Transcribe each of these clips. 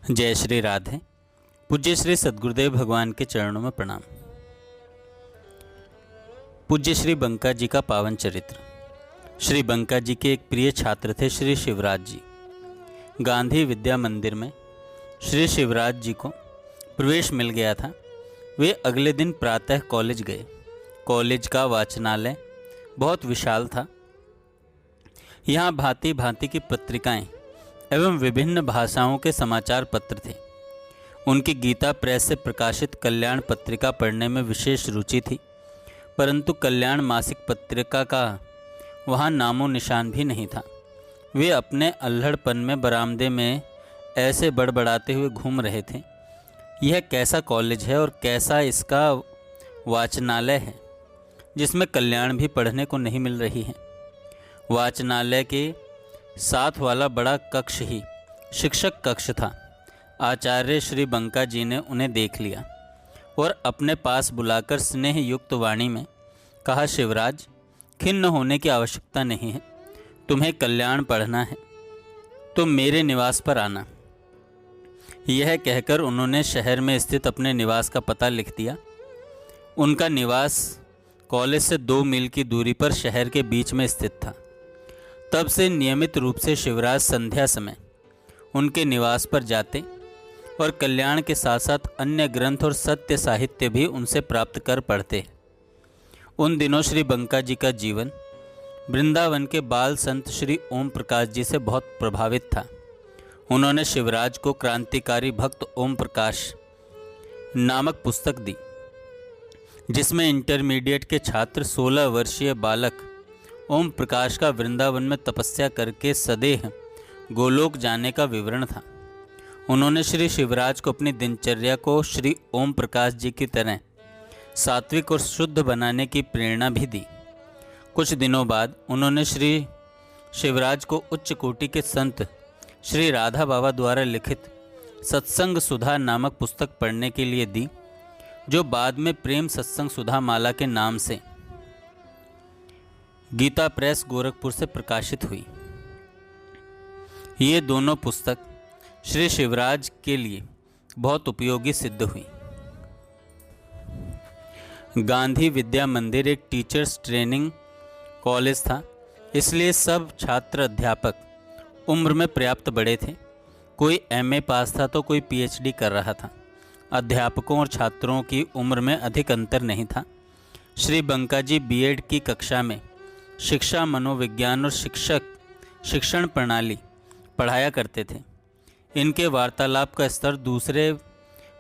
जय श्री राधे। पूज्य श्री सद्गुरुदेव भगवान के चरणों में प्रणाम। पूज्य श्री बंका जी का पावन चरित्र। श्री बंका जी के एक प्रिय छात्र थे श्री शिवराज जी। गांधी विद्या मंदिर में श्री शिवराज जी को प्रवेश मिल गया था। वे अगले दिन प्रातः कॉलेज गए। कॉलेज का वाचनालय बहुत विशाल था। यहाँ भांति भांति की पत्रिकाएं एवं विभिन्न भाषाओं के समाचार पत्र थे। उनकी गीता प्रेस से प्रकाशित कल्याण पत्रिका पढ़ने में विशेष रुचि थी, परंतु कल्याण मासिक पत्रिका का वहाँ नामो निशान भी नहीं था। वे अपने अल्हड़पन में बरामदे में ऐसे बड़बड़ाते हुए घूम रहे थे, यह कैसा कॉलेज है और कैसा इसका वाचनालय है जिसमें कल्याण भी पढ़ने को नहीं मिल रही है। वाचनालय के साथ वाला बड़ा कक्ष ही शिक्षक कक्ष था। आचार्य श्री बंका जी ने उन्हें देख लिया और अपने पास बुलाकर स्नेह युक्त वाणी में कहा, शिवराज, खिन्न होने की आवश्यकता नहीं है। तुम्हें कल्याण पढ़ना है तो मेरे निवास पर आना। यह कहकर उन्होंने शहर में स्थित अपने निवास का पता लिख दिया। उनका निवास कॉलेज से 2 मील की दूरी पर शहर के बीच में स्थित था। तब से नियमित रूप से शिवराज संध्या समय उनके निवास पर जाते और कल्याण के साथ साथ अन्य ग्रंथ और सत्य साहित्य भी उनसे प्राप्त कर पढ़ते। उन दिनों श्री बंका जी का जीवन वृंदावन के बाल संत श्री ओम प्रकाश जी से बहुत प्रभावित था। उन्होंने शिवराज को क्रांतिकारी भक्त ओम प्रकाश नामक पुस्तक दी, जिसमें इंटरमीडिएट के छात्र 16 वर्षीय बालक ओम प्रकाश का वृंदावन में तपस्या करके सदेह गोलोक जाने का विवरण था। उन्होंने श्री शिवराज को अपनी दिनचर्या को श्री ओम प्रकाश जी की तरह सात्विक और शुद्ध बनाने की प्रेरणा भी दी। कुछ दिनों बाद उन्होंने श्री शिवराज को उच्च कोटि के संत श्री राधा बाबा द्वारा लिखित सत्संग सुधा नामक पुस्तक पढ़ने के लिए दी, जो बाद में प्रेम सत्संग सुधा माला के नाम से गीता प्रेस गोरखपुर से प्रकाशित हुई। ये दोनों पुस्तक श्री शिवराज के लिए बहुत उपयोगी सिद्ध हुई। गांधी विद्या मंदिर एक टीचर्स ट्रेनिंग कॉलेज था, इसलिए सब छात्र अध्यापक उम्र में पर्याप्त बड़े थे। कोई एमए पास था तो कोई पीएचडी कर रहा था। अध्यापकों और छात्रों की उम्र में अधिक अंतर नहीं था। श्री बंका जी बीएड की कक्षा में शिक्षा, मनोविज्ञान और शिक्षण प्रणाली पढ़ाया करते थे। इनके वार्तालाप का स्तर दूसरे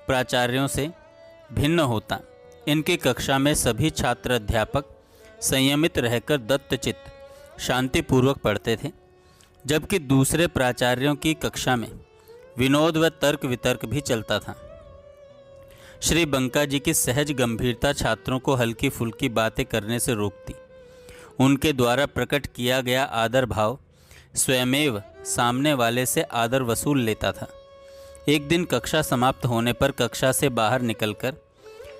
प्राचार्यों से भिन्न होता। इनकी कक्षा में सभी छात्र अध्यापक संयमित रहकर दत्तचित्त शांतिपूर्वक पढ़ते थे, जबकि दूसरे प्राचार्यों की कक्षा में विनोद व तर्क वितर्क भी चलता था। श्री बंका जी की सहज गंभीरता छात्रों को हल्की फुल्की बातें करने से रोकती। उनके द्वारा प्रकट किया गया आदर भाव स्वयमेव सामने वाले से आदर वसूल लेता था। एक दिन कक्षा समाप्त होने पर कक्षा से बाहर निकलकर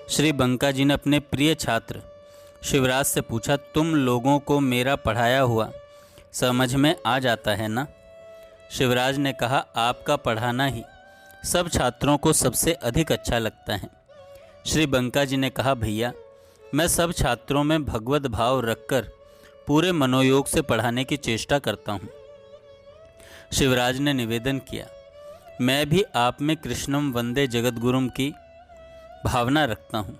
श्री बंका जी ने अपने प्रिय छात्र शिवराज से पूछा, तुम लोगों को मेरा पढ़ाया हुआ समझ में आ जाता है ना? शिवराज ने कहा, आपका पढ़ाना ही सब छात्रों को सबसे अधिक अच्छा लगता है। श्री बंका जी ने कहा, भैया, मैं सब छात्रों में भगवत भाव रखकर पूरे मनोयोग से पढ़ाने की चेष्टा करता हूँ। शिवराज ने निवेदन किया, मैं भी आप में कृष्णम वंदे जगद्गुरुम की भावना रखता हूँ।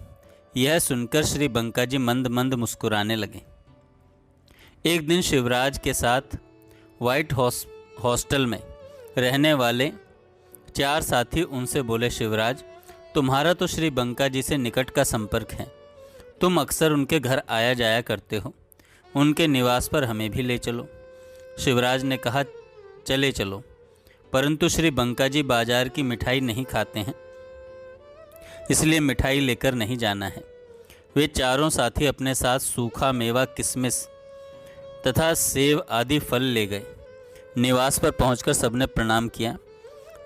यह सुनकर श्री बंका जी मंद मंद मुस्कुराने लगे। एक दिन शिवराज के साथ व्हाइट हॉस्टल में रहने वाले 4 साथी उनसे बोले, शिवराज, तुम्हारा तो श्री बंका जी से निकट का संपर्क है। तुम अक्सर उनके घर आया जाया करते हो। उनके निवास पर हमें भी ले चलो। शिवराज ने कहा, चले चलो, परंतु श्री बंका जी बाजार की मिठाई नहीं खाते हैं, इसलिए मिठाई लेकर नहीं जाना है। वे चारों साथी अपने साथ सूखा मेवा, किशमिश तथा सेब आदि फल ले गए। निवास पर पहुंचकर सबने प्रणाम किया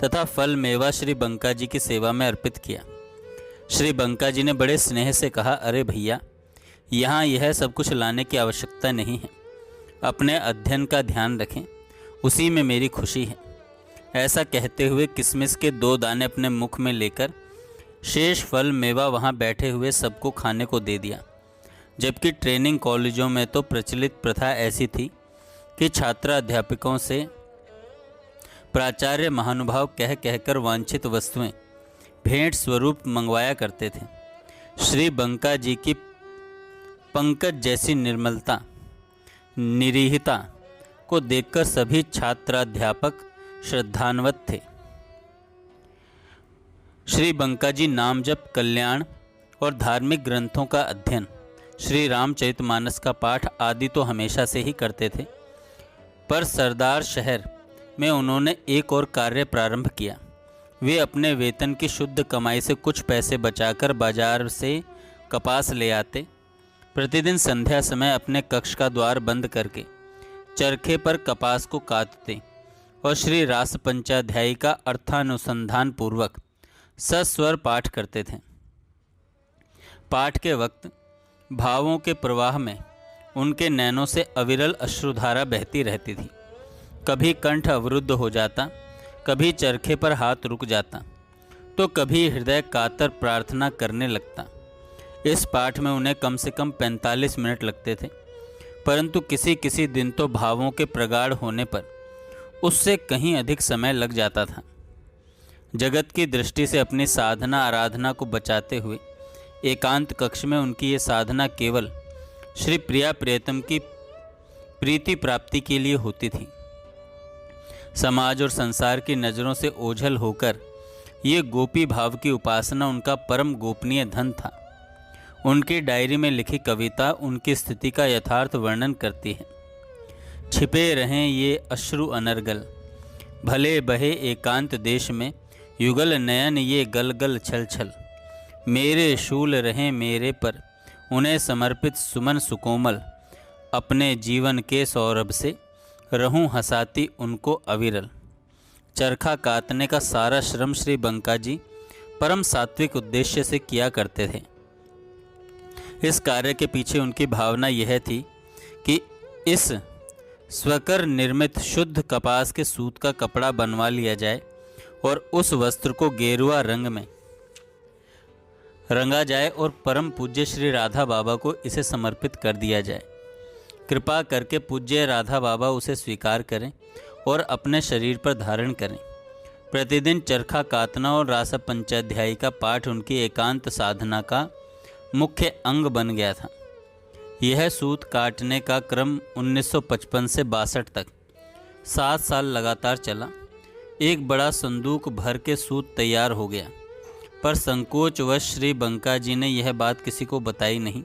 तथा फल मेवा श्री बंका जी की सेवा में अर्पित किया। श्री बंका जी ने बड़े स्नेह से कहा, अरे भैया, यहाँ यह सब कुछ लाने की आवश्यकता नहीं है। अपने अध्ययन का ध्यान रखें, उसी में मेरी खुशी है। ऐसा कहते हुए किशमिश के 2 दाने अपने मुख में लेकर शेष फल मेवा वहाँ बैठे हुए सबको खाने को दे दिया। जबकि ट्रेनिंग कॉलेजों में तो प्रचलित प्रथा ऐसी थी कि छात्र अध्यापकों से प्राचार्य महानुभाव कह कहकर वांछित वस्तुएं भेंट स्वरूप मंगवाया करते थे। श्री बंका जी की पंकज जैसी निर्मलता, निरीहता को देखकर सभी छात्राध्यापक श्रद्धान्वित थे। श्री बंका जी नाम जप, कल्याण और धार्मिक ग्रंथों का अध्ययन, श्री रामचरितमानस का पाठ आदि तो हमेशा से ही करते थे, पर सरदार शहर में उन्होंने एक और कार्य प्रारंभ किया। वे अपने वेतन की शुद्ध कमाई से कुछ पैसे बचाकर बाजार से कपास ले आते। प्रतिदिन संध्या समय अपने कक्ष का द्वार बंद करके चरखे पर कपास को काटते और श्री रास पंचाध्यायी का अर्थानुसंधान पूर्वक सस्वर पाठ करते थे। पाठ के वक्त भावों के प्रवाह में उनके नैनों से अविरल अश्रुधारा बहती रहती थी। कभी कंठ अवरुद्ध हो जाता, कभी चरखे पर हाथ रुक जाता, तो कभी हृदय कातर प्रार्थना करने लगता। इस पाठ में उन्हें कम से कम 45 मिनट लगते थे, परंतु किसी किसी दिन तो भावों के प्रगाढ़ होने पर उससे कहीं अधिक समय लग जाता था। जगत की दृष्टि से अपनी साधना आराधना को बचाते हुए एकांत कक्ष में उनकी ये साधना केवल श्री प्रिया प्रियतम की प्रीति प्राप्ति के लिए होती थी। समाज और संसार की नज़रों से ओझल होकर ये गोपी भाव की उपासना उनका परम गोपनीय धन था। उनकी डायरी में लिखी कविता उनकी स्थिति का यथार्थ वर्णन करती है। छिपे रहें ये अश्रु अनर्गल, भले बहे एकांत देश में, युगल नयन ये गलगल छल छल, मेरे शूल रहें मेरे पर, उन्हें समर्पित सुमन सुकोमल, अपने जीवन के सौरभ से रहूं हंसाती उनको अविरल। चरखा काटने का सारा श्रम श्री बंका जी परम सात्विक उद्देश्य से किया करते थे। इस कार्य के पीछे उनकी भावना यह थी कि इस स्वकर निर्मित शुद्ध कपास के सूत का कपड़ा बनवा लिया जाए और उस वस्त्र को गेरुआ रंग में रंगा जाए और परम पूज्य श्री राधा बाबा को इसे समर्पित कर दिया जाए। कृपा करके पूज्य राधा बाबा उसे स्वीकार करें और अपने शरीर पर धारण करें। प्रतिदिन चरखा काटना और रास पंचाध्यायी का पाठ उनकी एकांत साधना का मुख्य अंग बन गया था। यह सूत काटने का क्रम 1955 से 62 तक 7 साल लगातार चला। एक बड़ा संदूक भर के सूत तैयार हो गया, पर संकोचवश श्री बंका जी ने यह बात किसी को बताई नहीं,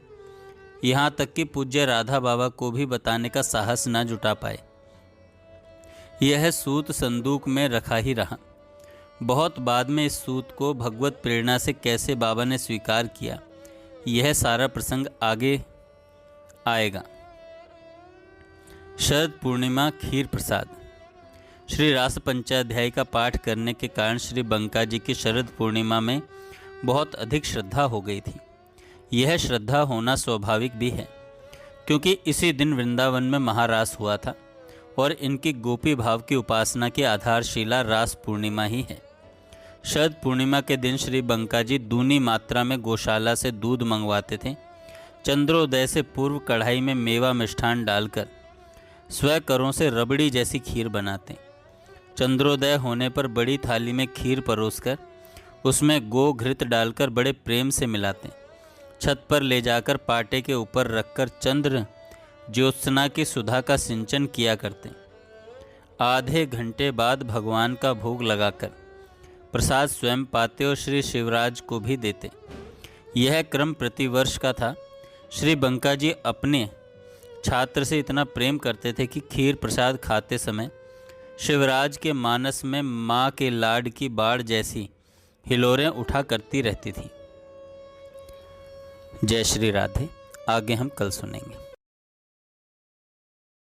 यहाँ तक कि पूज्य राधा बाबा को भी बताने का साहस न जुटा पाए। यह सूत संदूक में रखा ही रहा। बहुत बाद में इस सूत को भगवत प्रेरणा से कैसे बाबा ने स्वीकार किया, यह सारा प्रसंग आगे आएगा। शरद पूर्णिमा खीर प्रसाद। श्री रास पंचाध्याय का पाठ करने के कारण श्री बंका जी की शरद पूर्णिमा में बहुत अधिक श्रद्धा हो गई थी। यह श्रद्धा होना स्वाभाविक भी है, क्योंकि इसी दिन वृंदावन में महारास हुआ था और इनकी गोपी भाव की उपासना की आधारशिला रास पूर्णिमा ही है। शरद पूर्णिमा के दिन श्री बंका जी दूनी मात्रा में गौशाला से दूध मंगवाते थे। चंद्रोदय से पूर्व कढ़ाई में मेवा मिष्ठान डालकर स्वकरों से रबड़ी जैसी खीर बनाते। चंद्रोदय होने पर बड़ी थाली में खीर परोसकर उसमें गो घृत डालकर बड़े प्रेम से मिलाते। छत पर ले जाकर पाटे के ऊपर रखकर चंद्र ज्योत्सना की सुधा का सिंचन किया करते। आधे घंटे बाद भगवान का भोग लगाकर प्रसाद स्वयं पाते और श्री शिवराज को भी देते। यह क्रम प्रतिवर्ष का था। श्री बंका जी अपने छात्र से इतना प्रेम करते थे कि खीर प्रसाद खाते समय शिवराज के मानस में माँ के लाड की बाढ़ जैसी हिलोरें उठा करती रहती थी। जय श्री राधे। आगे हम कल सुनेंगे।